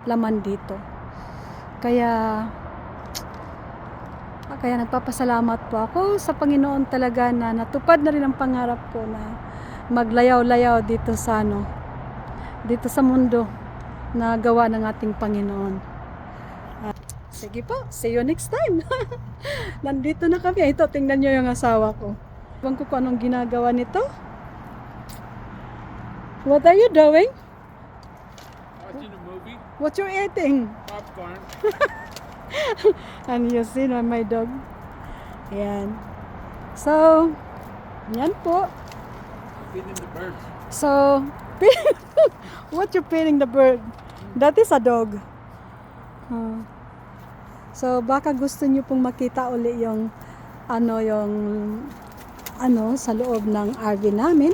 laman dito. Kaya nagpapasalamat po ako sa Panginoon talaga na natupad na rin ang pangarap ko na maglayaw-layaw dito sa dito sa mundo na gawa ng ating Panginoon. Sige po, see you next time. Nandito na kami. Ito, tingnan nyo yung asawa ko. Ewan ko kung anong ginagawa nito. What are you doing? Watching a movie. What you eating? Popcorn. And you see my dog. Yan. So, yan po. Feeding the birds. So, what you feeding the bird? That is a dog. So, baka gusto niyo pong makita uli yung sa loob ng RV namin.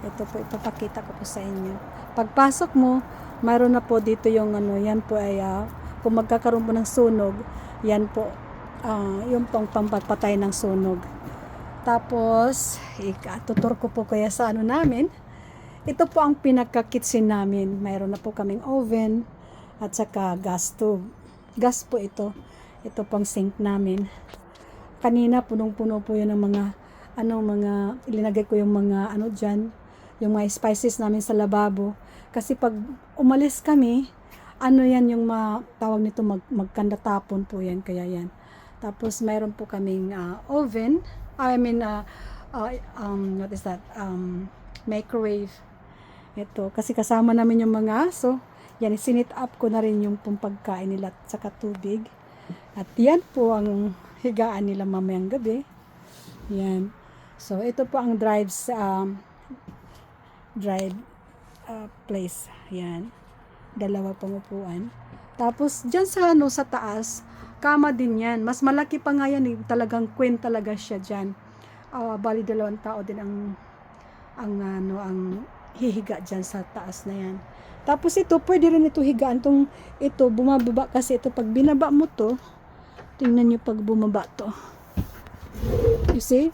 Ito po, ipapakita ko po sa inyo. Pagpasok mo, mayroon na po dito yung yan po ay kung magkakaroon po ng sunog, yan po, yung pang pampatay ng sunog. Tapos, tutur ko po kaya sa namin. Ito po ang pinaka-kitchen namin. Mayroon na po kaming oven at saka gas stove. Gas po ito. Ito pang sink namin. Kanina, punong-puno po yun ng mga, ilinagay ko yung mga, dyan, yung mga spices namin sa lababo. Kasi pag umalis kami, yan yung tawag nito, magkandatapon po yan, kaya yan. Tapos mayroon po kaming oven, what is that, microwave. Ito, kasi kasama namin yung mga aso, yan, sinit up ko na rin yung pagkain nila at saka tubig. At yan po ang higaan nila mamayang gabi. Yan. So, ito po ang drive place. Yan. Dalawa pang upuan. Tapos, dyan sa taas, kama din yan. Mas malaki pa nga yan. Talagang queen talaga siya dyan. Bali, 2 tao din ang hihiga dyan sa taas na yan. Tapos ito, pwede rin ito higaan. Ito, bumababa kasi ito. Pag binaba mo to, tingnan nyo pag bumaba to. You see?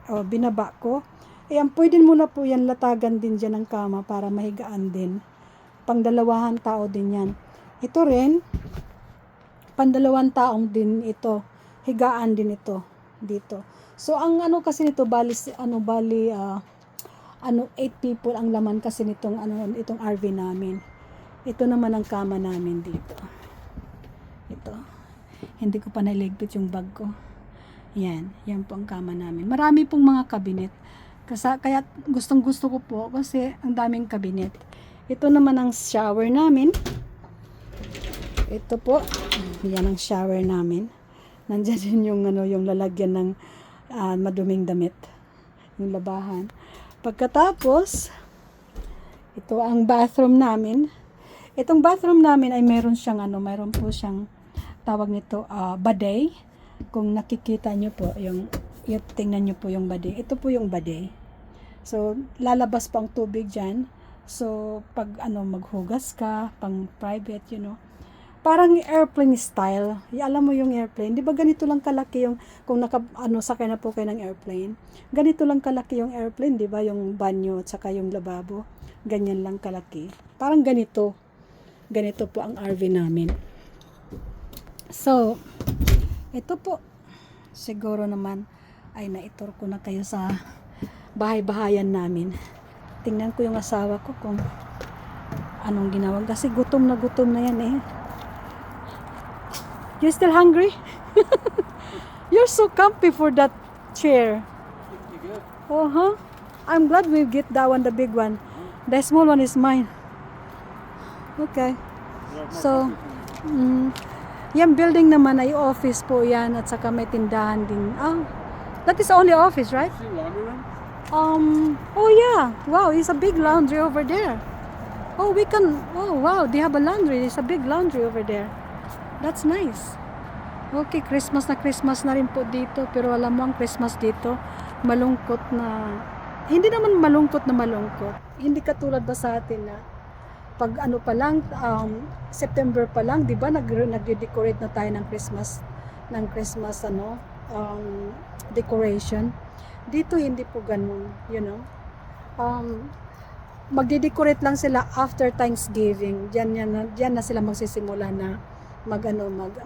Binaba ko. Ayan, pwede mo na po yan latagan din dyan ng kama para mahigaan din. Pang-2 tao din yan. Ito rin, pang-2 taong din ito. Higaan din ito dito. So, ang kasi nito, bali 8 people ang laman kasi nitong itong RV namin. Ito naman ang kama namin dito. Ito. Hindi ko pa naligpit yung bag ko. Yan po ang kama namin. Marami pong mga kabinet. Kaya gustong-gusto ko po kasi ang daming kabinet. Ito naman ang shower namin. Ito po. Yan ang shower namin. Nandiyan din yung lalagyan ng maduming damit. Yung labahan. Pagkatapos, ito ang bathroom namin. Itong bathroom namin ay mayroon po siyang tawag nito, bidet. Kung nakikita nyo po, tingnan nyo po yung bidet. Ito po yung bidet. So, lalabas pa ang tubig dyan. So, pag maghugas ka, pang private, parang airplane style. Alam mo yung airplane, di ba ganito lang kalaki yung, kung sakay na po kayo ng airplane, ganito lang kalaki yung airplane, di ba? Yung banyo at saka yung lababo, ganyan lang kalaki. Parang ganito. Ganito po ang RV namin. So, ito po, siguro naman ay naitur ko na kayo sa bahay-bahayan namin. Tingnan ko yung asawa ko kung anong ginawa. Kasi gutom na yan eh. You still hungry? You're so comfy for that chair. You good? I'm glad we get that one, the big one. The small one is mine. Okay. So, yung building naman ay office po yan at saka may tindahan din. That is only office, right? See laundry room? Oh yeah. Wow, it's a big laundry over there. Oh, wow, they have a laundry. There's a big laundry over there. That's nice. Okay, Christmas na rin po dito. Pero alam mo, ang Christmas dito, malungkot na. Hindi naman malungkot na malungkot. Hindi katulad ba sa atin na pag pa lang, September pa lang, di ba, nag-decorate na tayo ng Christmas decoration. Dito hindi po ganun, magde-decorate lang sila after Thanksgiving. Diyan na sila magsisimula na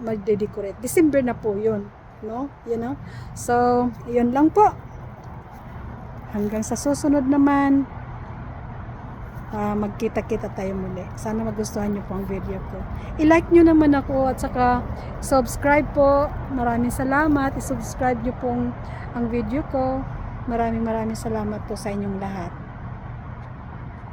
magde-decorate. December na po 'yun, no? You know? So, 'yun lang po. Hanggang sa susunod naman, magkita-kita tayo muli. Sana magustuhan niyo po ang video ko. I-like niyo naman ako at saka subscribe po. Maraming salamat. I-subscribe niyo po ang video ko. Maraming salamat po sa inyong lahat.